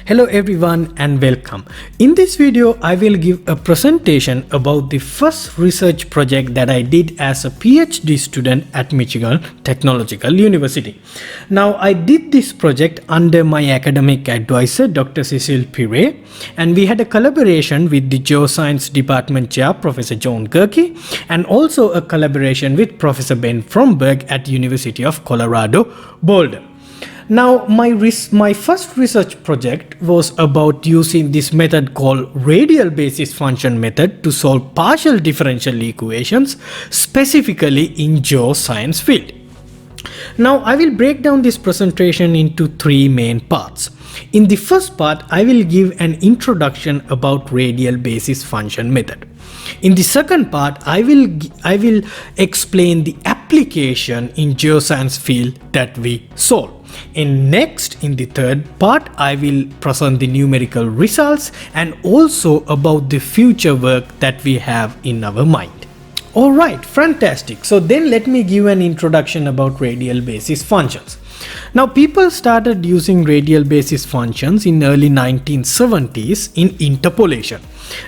Hello everyone and welcome. In this video, I will give a presentation about the first research project that I did as a PhD student at Michigan Technological University. Now, I did this project under my academic advisor, Dr. Cecil Pire, and we had a collaboration with the Geoscience Department Chair, Professor John Gerke, and also a collaboration with Professor Ben Fromberg at University of Colorado, Boulder. Now, my first research project was about using this method called Radial Basis Function Method to solve partial differential equations, specifically in geoscience field. Now, I will break down this presentation into three main parts. In the first part, I will give an introduction about Radial Basis Function Method. In the second part, I will explain the application in geoscience field that we solve. And next, in the third part, I will present the numerical results and also about the future work that we have in our mind. Alright, fantastic. So then let me give an introduction about radial basis functions. Now, people started using radial basis functions in early 1970s in interpolation.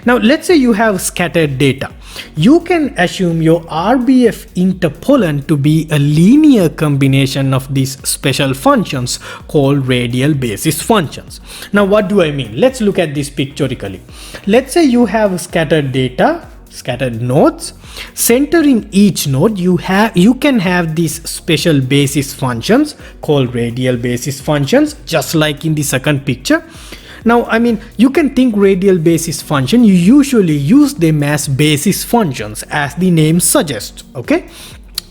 Now, let's say you have scattered data. You can assume your RBF interpolant to be a linear combination of these special functions called radial basis functions. Now, what do I mean? Let's look at this pictorially. Let's say you have scattered data, scattered nodes. Centering each node, you can have these special basis functions called radial basis functions, just like in the second picture. Now, you can think radial basis function, you usually use them as basis functions as the name suggests, okay?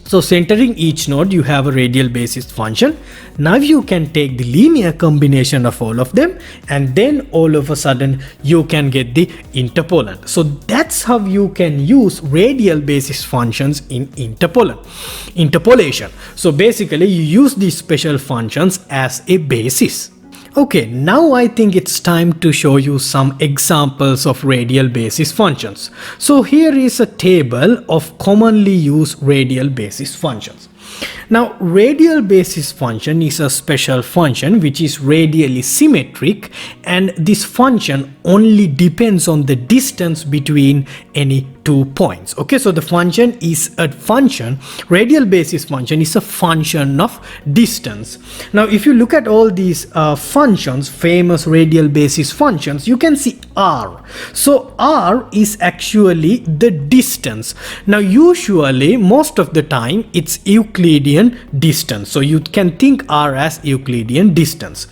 So centering each node, you have a radial basis function. Now you can take the linear combination of all of them, and then all of a sudden you can get the interpolant. So that's how you can use radial basis functions in interpolation. So basically you use these special functions as a basis. Okay, now I think it's time to show you some examples of radial basis functions. So here is a table of commonly used radial basis functions. Now, radial basis function is a special function which is radially symmetric, and this function only depends on the distance between any 2 points. Okay, so the function is a function, radial basis function is a function of distance. Now, if you look at all these functions, famous radial basis functions, you can see r. So r is actually the distance. Now, usually most of the time it's Euclidean distance. So you can think r as Euclidean distance.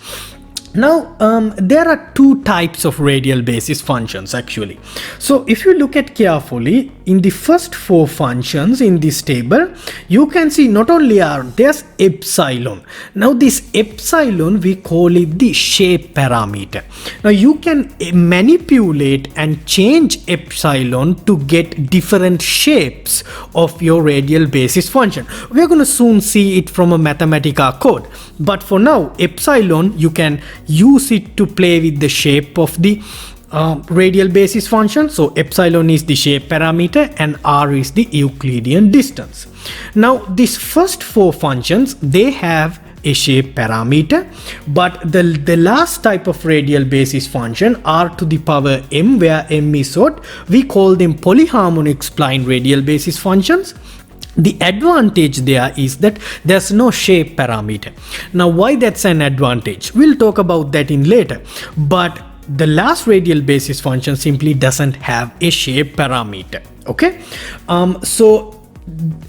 Now, there are two types of radial basis functions actually. So if you look at carefully, in the first four functions in this table, you can see not only r, there's epsilon. Now this epsilon, we call it the shape parameter. Now you can manipulate and change epsilon to get different shapes of your radial basis function. We're going to soon see it from a Mathematica code. But for now, epsilon, you can use it to play with the shape of the radial basis function. So epsilon is the shape parameter and r is the Euclidean distance. Now these first four functions, they have a shape parameter, but the last type of radial basis function, r to the power m, where m is odd, we call them polyharmonic spline radial basis functions. The advantage there is that there's no shape parameter. Now, why that's an advantage? We'll talk about that in later. But the last radial basis function simply doesn't have a shape parameter. Okay, so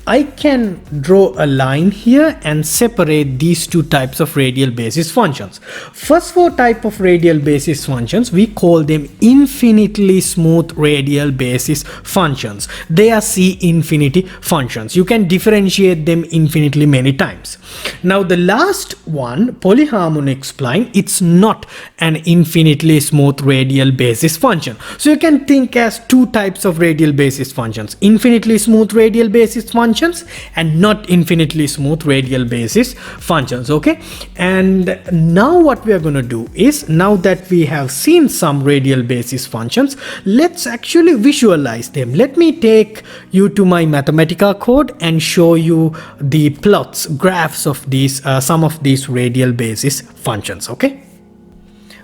I can draw a line here and separate these two types of radial basis functions. First four type of radial basis functions, we call them infinitely smooth radial basis functions. They are C infinity functions. You can differentiate them infinitely many times. Now the last one, polyharmonic spline, it's not an infinitely smooth radial basis function. So you can think as two types of radial basis functions, infinitely smooth radial basis functions and not infinitely smooth radial basis functions. Okay, and now what we are going to do is, now that we have seen some radial basis functions, let's actually visualize them. Let me take you to my Mathematica code and show you the plots, graphs of these some of these radial basis functions. Okay,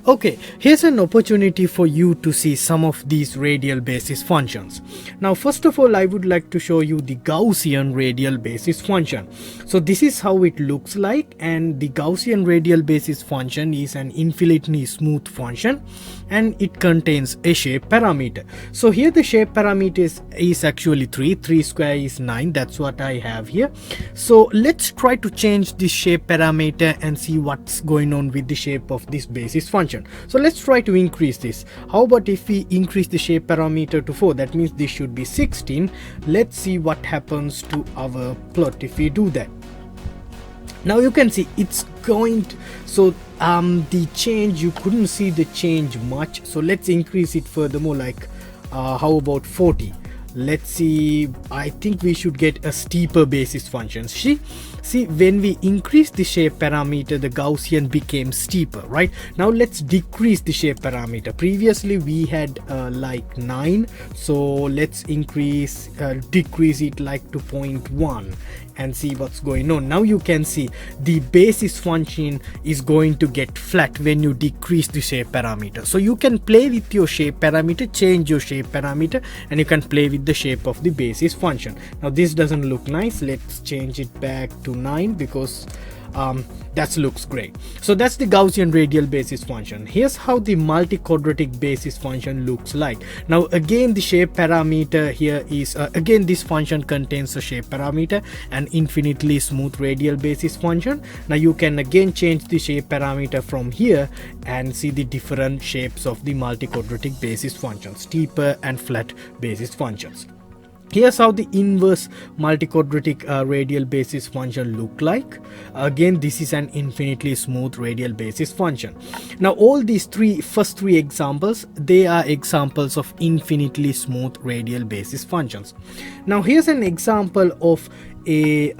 Okay, here's an opportunity for you to see some of these radial basis functions. Now, first of all, I would like to show you the Gaussian radial basis function. So this is how it looks like, and the Gaussian radial basis function is an infinitely smooth function and it contains a shape parameter. So here the shape parameter is actually 3 square is 9. That's what I have here. So let's try to change this shape parameter and see what's going on with the shape of this basis function. So let's try to increase this. How about if we increase the shape parameter to 4? That means this should be 16. Let's see what happens to our plot if we do that. Now you can see it's going to, so the change, you couldn't see the change much. So let's increase it furthermore, like how about 40? Let's see, I think we should get a steeper basis function. See, when we increase the shape parameter, the Gaussian became steeper, right? Now let's decrease the shape parameter. Previously we had like 9, so let's decrease it like to 0.1 and see what's going on. Now you can see the basis function is going to get flat when you decrease the shape parameter. So you can play with your shape parameter, change your shape parameter, and you can play with the shape of the basis function. Now this doesn't look nice. Let's change it back to 9 because that looks great. So that's the Gaussian radial basis function. Here's how the multi-quadratic basis function looks like. Now again, the shape parameter here is again this function contains a shape parameter and infinitely smooth radial basis function. Now you can again change the shape parameter from here and see the different shapes of the multi-quadratic basis functions, steeper and flat basis functions. Here's how the inverse multi-quadratic radial basis function look like. Again, this is an infinitely smooth radial basis function. Now all these first three examples, they are examples of infinitely smooth radial basis functions. Now here's an example of a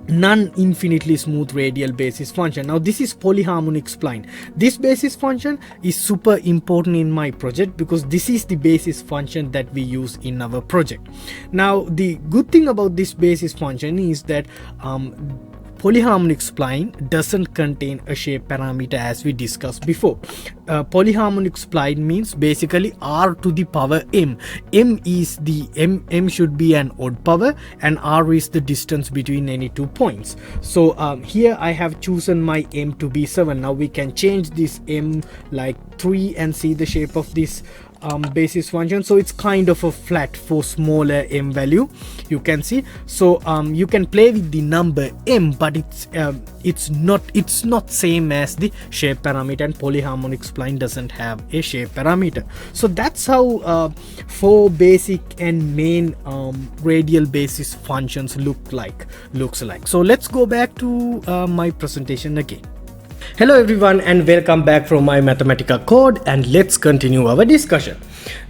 non-infinitely smooth radial basis function. Now this is polyharmonic spline. This basis function is super important in my project because this is the basis function that we use in our project. Now the good thing about this basis function is that polyharmonic spline doesn't contain a shape parameter as we discussed before. Polyharmonic spline means basically r to the power m. M should be an odd power and r is the distance between any 2 points. So here I have chosen my m to be 7. Now we can change this m like 3 and see the shape of this basis function. So it's kind of a flat for smaller m value, you can see. So you can play with the number m, but it's not same as the shape parameter, and polyharmonic spline doesn't have a shape parameter. So that's how 4 basic and main radial basis functions looks like. So let's go back to my presentation again. Hello everyone and welcome back from my mathematical code, and let's continue our discussion.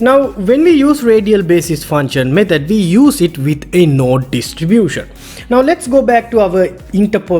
Now when we use radial basis function method, we use it with a node distribution. Now let's go back to our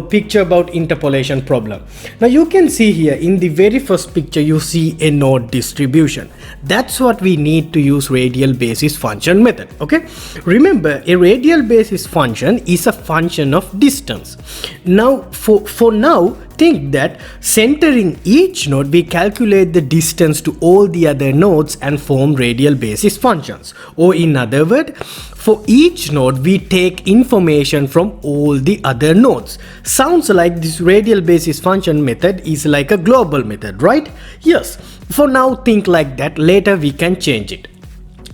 picture about interpolation problem. Now you can see here in the very first picture you see a node distribution. That's what we need to use radial basis function method. Okay, remember a radial basis function is a function of distance. Now for now, think that centering each node, we calculate the distance to all the other nodes and form radial basis functions. Or in other words, for each node we take information from all the other nodes. Sounds like this radial basis function method is like a global method, right? Yes, for now think like that, later we can change it.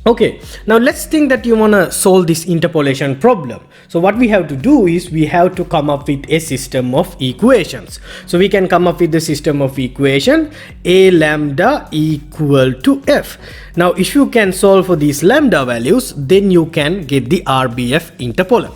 Okay, now let's think that you want to solve this interpolation problem. So what we have to do is we have to come up with a system of equations. So we can come up with the system of equation a lambda equal to f. Now if you can solve for these lambda values, then you can get the RBF interpolar.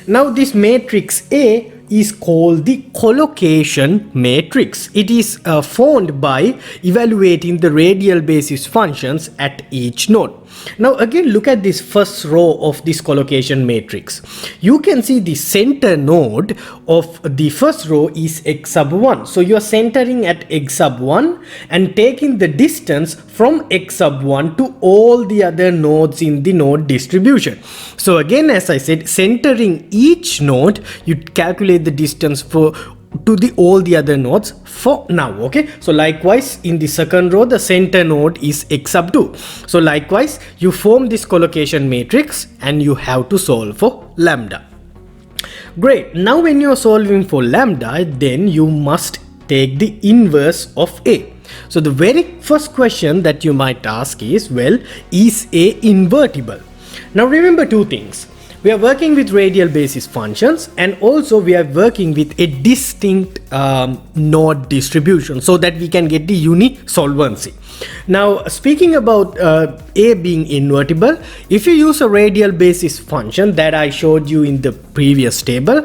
Now this matrix A is called the collocation matrix. It is formed by evaluating the radial basis functions at each node. Now again, look at this first row of this collocation matrix. You can see the center node of the first row is x sub 1. So you are centering at x sub 1 and taking the distance from x sub 1 to all the other nodes in the node distribution. So again, as I said, centering each node, you calculate the distance to to all the other nodes for now. Okay, so likewise in the second row the center node is x sub 2. So likewise you form this collocation matrix and you have to solve for lambda. Great. Now when you're solving for lambda, then you must take the inverse of A. So the very first question that you might ask is, well, is A invertible? Now remember two things. We are working with radial basis functions, and also we are working with a distinct node distribution so that we can get the unisolvency. Now speaking about A being invertible, if you use a radial basis function that I showed you in the previous table,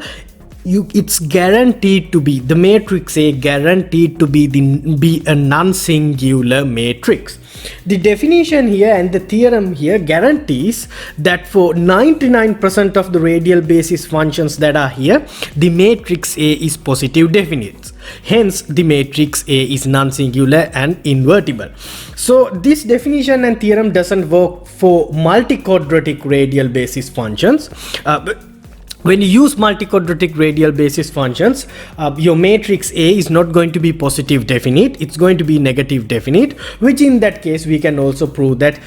it's guaranteed to be, the matrix A guaranteed to be a non-singular matrix. The definition here and the theorem here guarantees that for 99% of the radial basis functions that are here, the matrix A is positive definite. Hence the matrix A is non-singular and invertible. So this definition and theorem doesn't work for multi-quadratic radial basis functions. When you use multi-quadratic radial basis functions, your matrix A is not going to be positive definite, it's going to be negative definite, which in that case we can also prove that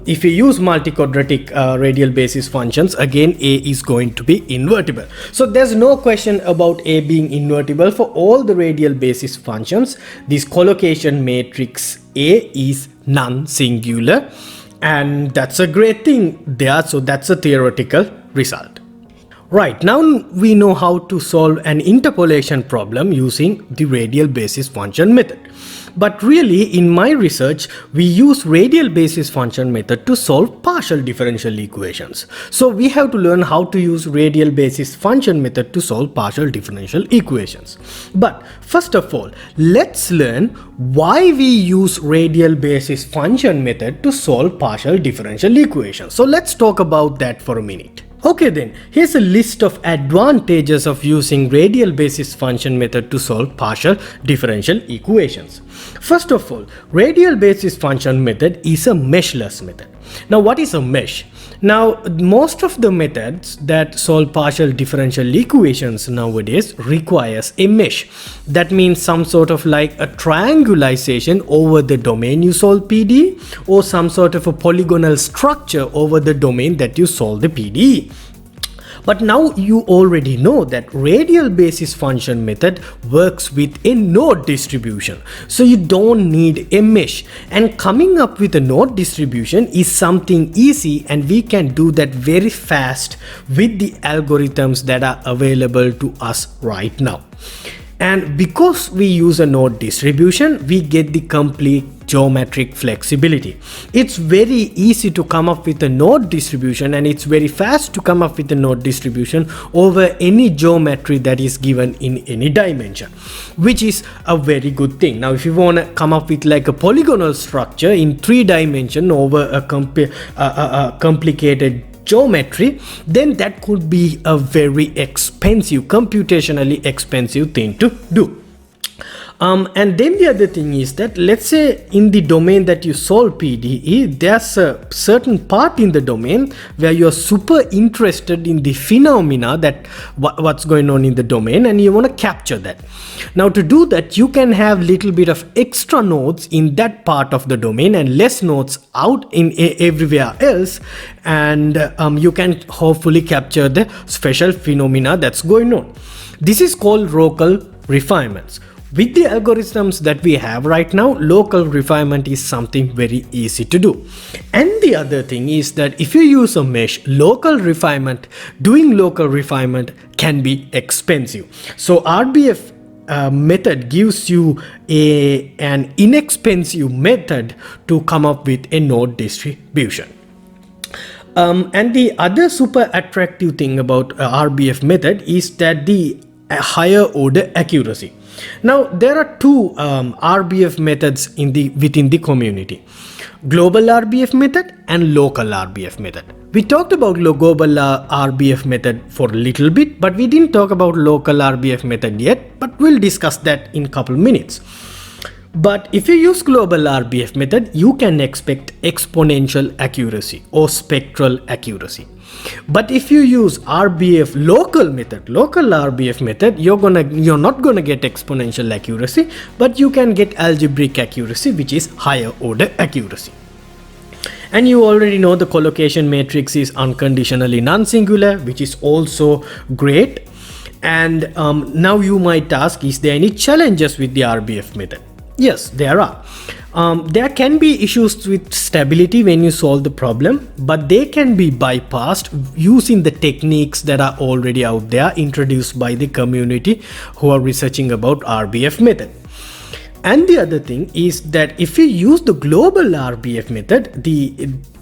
if you use multi-quadratic radial basis functions, again A is going to be invertible. So there's no question about A being invertible for all the radial basis functions. This collocation matrix A is non-singular, and that's a great thing there. So that's a theoretical result. Right, now we know how to solve an interpolation problem using the radial basis function method. But really in my research we use radial basis function method to solve partial differential equations. So we have to learn how to use radial basis function method to solve partial differential equations. But first of all, let's learn why we use radial basis function method to solve partial differential equations. So let's talk about that for a minute. Okay then, here's a list of advantages of using radial basis function method to solve partial differential equations. First of all, radial basis function method is a meshless method. Now what is a mesh? Now most of the methods that solve partial differential equations nowadays requires a mesh. That means some sort of like a triangulation over the domain you solve PDE, or some sort of a polygonal structure over the domain that you solve the PDE. But now you already know that radial basis function method works with a node distribution. So you don't need a mesh, and coming up with a node distribution is something easy, and we can do that very fast with the algorithms that are available to us right now. And because we use a node distribution, we get the complete geometric flexibility. It's very easy to come up with a node distribution, and it's very fast to come up with a node distribution over any geometry that is given in any dimension, which is a very good thing. Now if you want to come up with like a polygonal structure in 3 dimensions over a complicated geometry, then that could be a very expensive, computationally expensive thing to do. And then the other thing is that, let's say in the domain that you solve PDE, there's a certain part in the domain where you're super interested in the phenomena that what's going on in the domain, and you want to capture that. Now to do that, you can have little bit of extra nodes in that part of the domain and less nodes out in everywhere else, and you can hopefully capture the special phenomena that's going on. This is called local refinements. With the algorithms that we have right now, local refinement is something very easy to do. And the other thing is that if you use a mesh, doing local refinement can be expensive. So RBF method gives you an inexpensive method to come up with a node distribution. And the other super attractive thing about RBF method is that the higher order accuracy. Now there are 2 RBF methods within the community: global RBF method and local RBF method. We talked about global RBF method for a little bit, but we didn't talk about local RBF method yet, but we'll discuss that in a couple minutes. But if you use global RBF method, you can expect exponential accuracy or spectral accuracy. But if you use RBF local RBF method, you're not gonna get exponential accuracy, but you can get algebraic accuracy, which is higher order accuracy. And you already know the collocation matrix is unconditionally non-singular, which is also great. And now you might ask, is there any challenges with the RBF method? Yes, there are. There can be issues with stability when you solve the problem, but they can be bypassed using the techniques that are already out there, introduced by the community who are researching about RBF method. And the other thing is that if you use the global RBF method,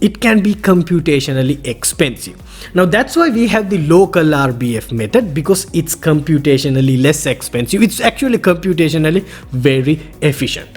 it can be computationally expensive. Now that's why we have the local RBF method, because it's computationally less expensive. It's actually computationally very efficient.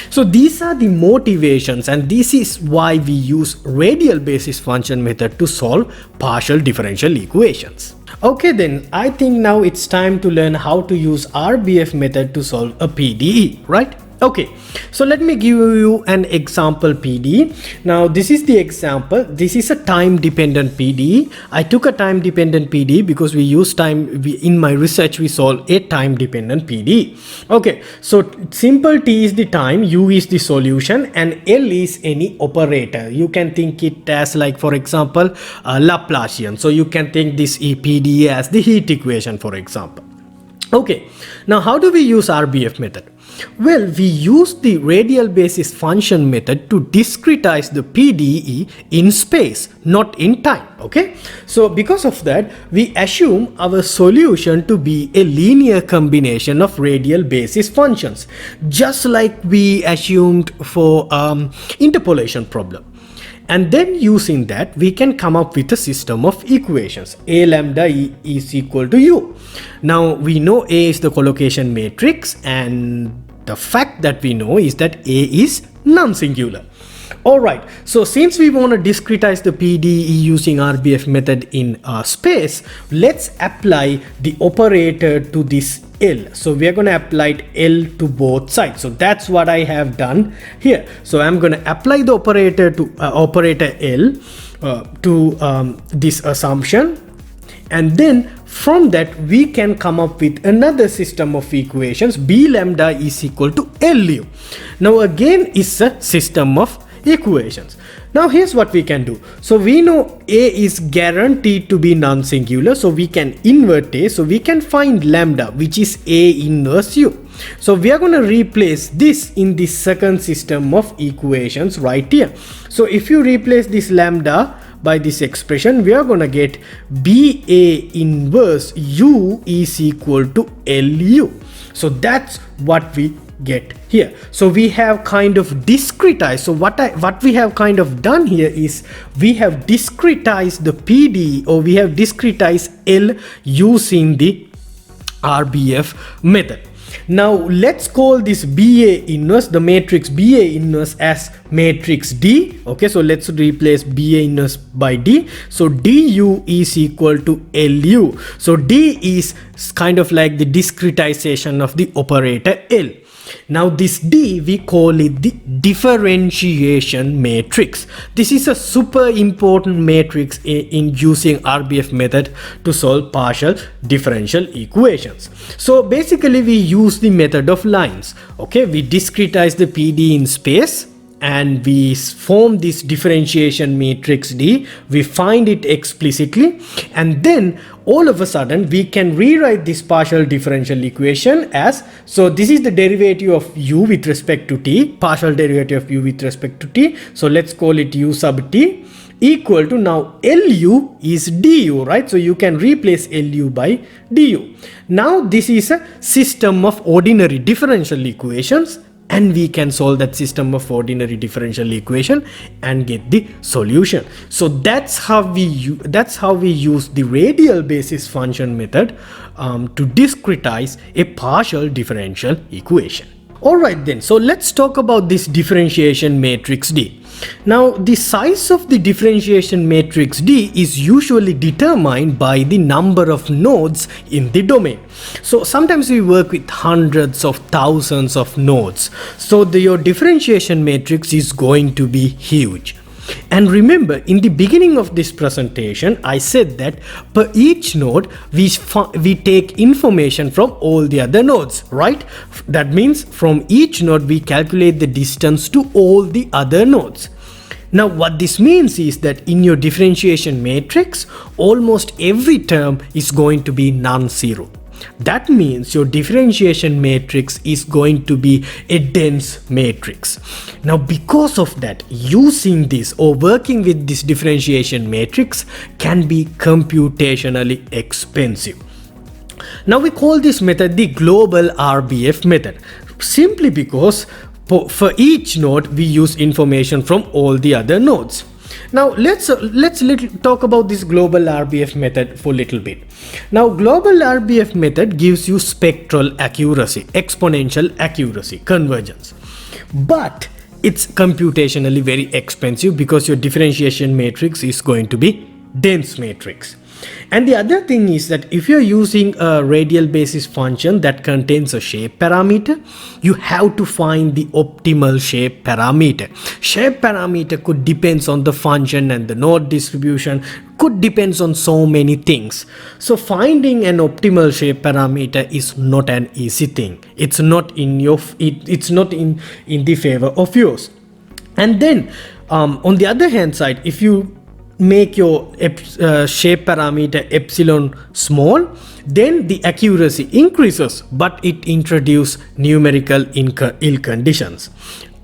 So these are the motivations, and this is why we use radial basis function method to solve partial differential equations. Okay, then I think now it's time to learn how to use RBF method to solve a PDE, right? Okay, so let me give you an example PDE. Now this is the example. This is a time dependent PDE. I took a time dependent PDE because we use in my research we solve a time dependent PDE. Okay, so simple T is the time, U is the solution, and L is any operator. You can think it as, like, for example, Laplacian. So you can think this PDE as the heat equation, for example. Okay, now how do we use RBF method? Well, we use the radial basis function method to discretize the PDE in space, not in time. Okay, so because of that, we assume our solution to be a linear combination of radial basis functions, just like we assumed for interpolation problem. And then using that, we can come up with a system of equations. A lambda E is equal to U. Now we know A is the collocation matrix, and the fact that we know is that A is non-singular. Alright, so since we want to discretize the PDE using RBF method in space, let's apply the operator to this L. So we are going to apply L to both sides. So that's what I have done here. So I'm going to apply the operator to operator L to this assumption, and then from that we can come up with another system of equations. B lambda is equal to LU. Now again it's a system of equations. Now here's what we can do. So we know A is guaranteed to be non-singular, so we can invert A. So we can find lambda, which is A inverse U. So we are going to replace this in the second system of equations right here. So if you replace this lambda by this expression, we are going to get BA inverse U is equal to LU. So that's what we get here. So we have kind of discretized. So what we have kind of done here is we have discretized the PD, or we have discretized L using the RBF method. Now let's call this BA inverse, the matrix BA inverse, as matrix D. Okay, so let's replace BA inverse by D. So DU is equal to LU. So D is kind of like the discretization of the operator L. Now this D, we call it the differentiation matrix. This is a super important matrix in using RBF method to solve partial differential equations. So basically we use the method of lines. Okay, we discretize the PD in space, and we form this differentiation matrix D. We find it explicitly, and then all of a sudden we can rewrite this partial differential equation as, so this is the derivative of U with respect to T, partial derivative of U with respect to T. So let's call it U sub T equal to, now LU is DU, right? So you can replace LU by DU. Now this is a system of ordinary differential equations, and we can solve that system of ordinary differential equation and get the solution. So that's how we use the radial basis function method to discretize a partial differential equation. Alright then, so let's talk about this differentiation matrix D. Now the size of the differentiation matrix D is usually determined by the number of nodes in the domain. So sometimes we work with hundreds of thousands of nodes. So your differentiation matrix is going to be huge. And remember, in the beginning of this presentation, I said that per each node, we take information from all the other nodes, right? That means from each node, we calculate the distance to all the other nodes. Now, what this means is that in your differentiation matrix, almost every term is going to be non-zero. That means your differentiation matrix is going to be a dense matrix. Now, because of that, using this or working with this differentiation matrix can be computationally expensive. Now, we call this method the global RBF method, simply because for each node we use information from all the other nodes. Now let's talk about this global RBF method for a little bit. Now, global RBF method gives you spectral accuracy, exponential accuracy, convergence, but it's computationally very expensive because your differentiation matrix is going to be dense matrix. And the other thing is that if you're using a radial basis function that contains a shape parameter, you have to find the optimal shape parameter. Shape parameter could depends on the function and the node distribution, could depends on so many things. So finding an optimal shape parameter is not an easy thing. It's not in your it's not in the favor of yours. And then on the other hand side, if you make your shape parameter epsilon small, then the accuracy increases, but it introduces numerical ill conditions.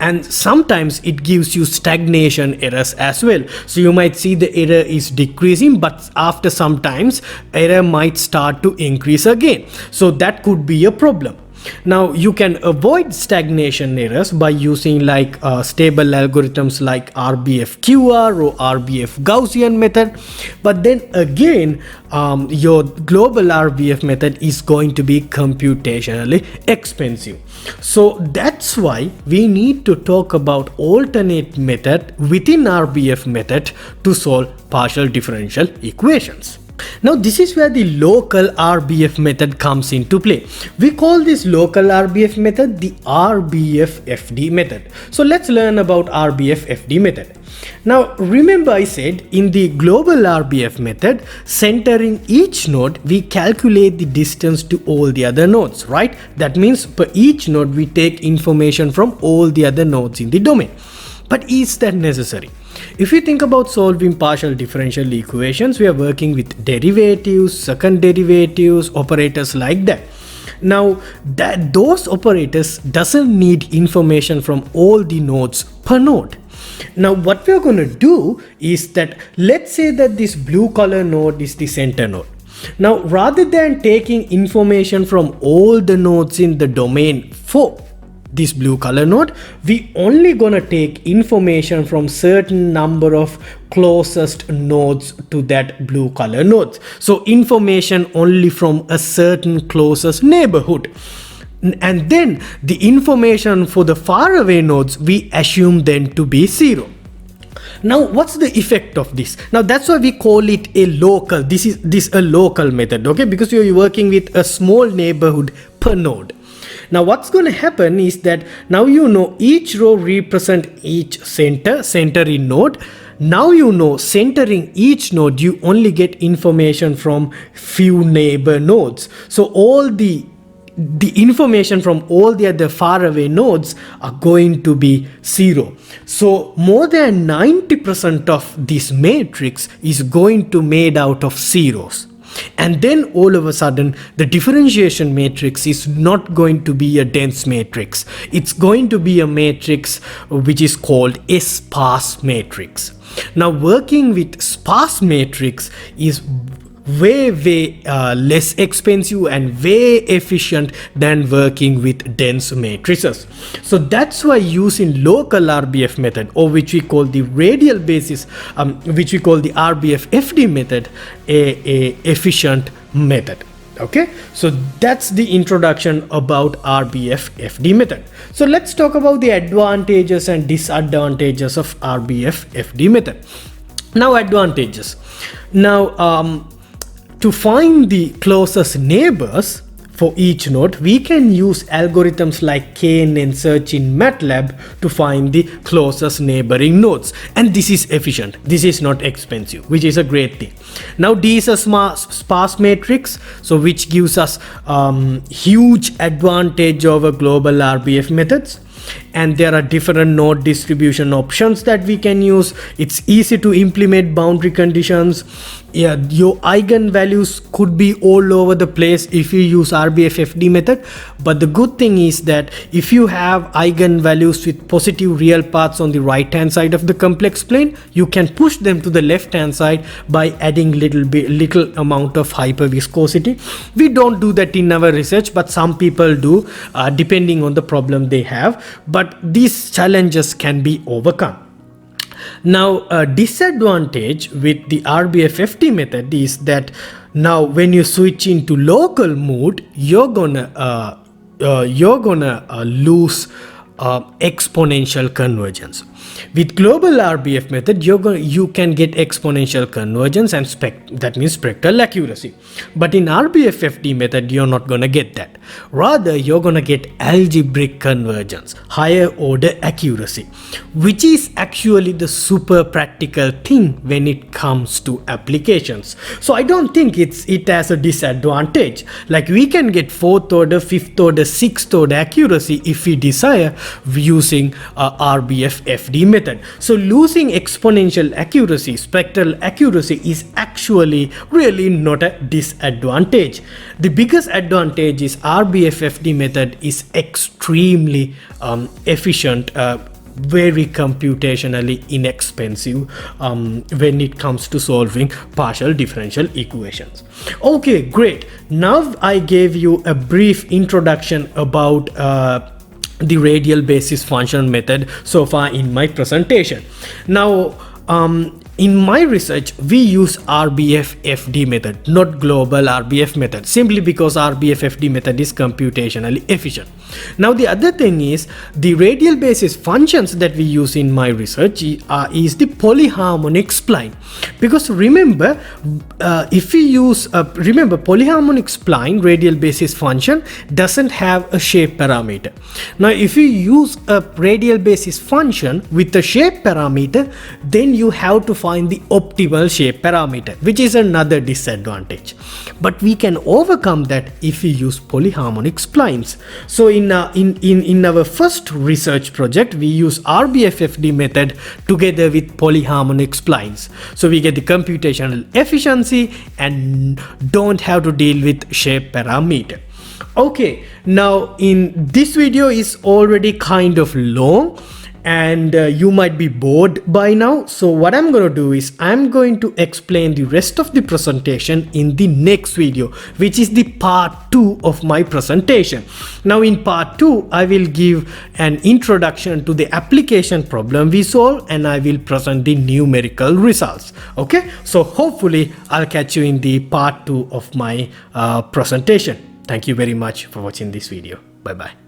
And sometimes it gives you stagnation errors as well. So you might see the error is decreasing, but after some times error might start to increase again. So that could be a problem. Now, you can avoid stagnation errors by using like stable algorithms like RBF-QR or RBF-Gaussian method. But then again, your global RBF method is going to be computationally expensive. So that's why we need to talk about alternate method within RBF method to solve partial differential equations. Now, this is where the local RBF method comes into play. We call this local RBF method the RBF-FD method. So let's learn about RBF-FD method. Now, remember I said in the global RBF method, centering each node, we calculate the distance to all the other nodes, right? That means per each node, we take information from all the other nodes in the domain. But is that necessary? If you think about solving partial differential equations, we are working with derivatives, second derivatives, operators like that. Now, those operators doesn't need information from all the nodes per node. Now, what we are going to do is that let's say that this blue color node is the center node. Now, rather than taking information from all the nodes in the domain for this blue color node, we only gonna take information from certain number of closest nodes to that blue color node. So information only from a certain closest neighborhood. And then the information for the far away nodes, we assume them to be zero. Now, what's the effect of this? Now, that's why we call it a local. This is a local method, okay? Because you're working with a small neighborhood per node. Now, what's going to happen is that now you know each row represent each center in node. Now you know centering each node, you only get information from few neighbor nodes. So all the information from all the other far away nodes are going to be zero. So more than 90% of this matrix is going to be made out of zeros. And then all of a sudden, the differentiation matrix is not going to be a dense matrix. It's going to be a matrix which is called a sparse matrix. Now, working with sparse matrix is way less expensive and way efficient than working with dense matrices. So that's why using local RBF method, or which we call the radial basis, which we call the RBF-FD method, a efficient method. Okay, so that's the introduction about RBF-FD method. So let's talk about the advantages and disadvantages of RBF-FD method. Now, advantages. Now, to find the closest neighbors, for each node, we can use algorithms like KNN search in MATLAB to find the closest neighboring nodes. And this is efficient. This is not expensive, which is a great thing. Now D is a sparse matrix, so which gives us huge advantage over global RBF methods. And there are different node distribution options that we can use. It's easy to implement boundary conditions. Yeah, your eigenvalues could be all over the place if you use RBF-FD method, but the good thing is that if you have eigenvalues with positive real parts on the right hand side of the complex plane, you can push them to the left hand side by adding little amount of hyperviscosity. We don't do that in our research, but some people do, depending on the problem they have, but these challenges can be overcome. Now, a disadvantage with the RBF-FD method is that now when you switch into local mode, you're gonna lose exponential convergence. With global RBF method, you can get exponential convergence and that means spectral accuracy. But in RBF-FD method, you're not gonna get that. Rather, you're gonna get algebraic convergence, higher order accuracy, which is actually the super practical thing when it comes to applications. So I don't think it has a disadvantage. Like we can get 4th order, 5th order, 6th order accuracy if we desire using RBF-FD method. So losing exponential accuracy, spectral accuracy, is actually really not a disadvantage. The biggest advantage is RBF-FD method is extremely efficient, very computationally inexpensive when it comes to solving partial differential equations. Okay, great. Now I gave you a brief introduction about the radial basis function method so far in my presentation. Now in my research, we use RBF-FD method, not global RBF method, simply because RBF-FD method is computationally efficient. Now the other thing is the radial basis functions that we use in my research is the polyharmonic spline, because remember if we use remember polyharmonic spline radial basis function doesn't have a shape parameter. Now if you use a radial basis function with a shape parameter, then you have to find the optimal shape parameter, which is another disadvantage. But we can overcome that if we use polyharmonic splines. So in our first research project, we use RBF-FD method together with polyharmonic splines. So we get the computational efficiency and don't have to deal with shape parameter. Okay, now in this video is already kind of long, and you might be bored by now. So what I'm going to do is I'm going to explain the rest of the presentation in the next video, which is the part 2 of my presentation. Now in part 2, I will give an introduction to the application problem we solve, and I will present the numerical results. Okay, so hopefully I'll catch you in the part 2 of my presentation. Thank you very much for watching this video. Bye bye.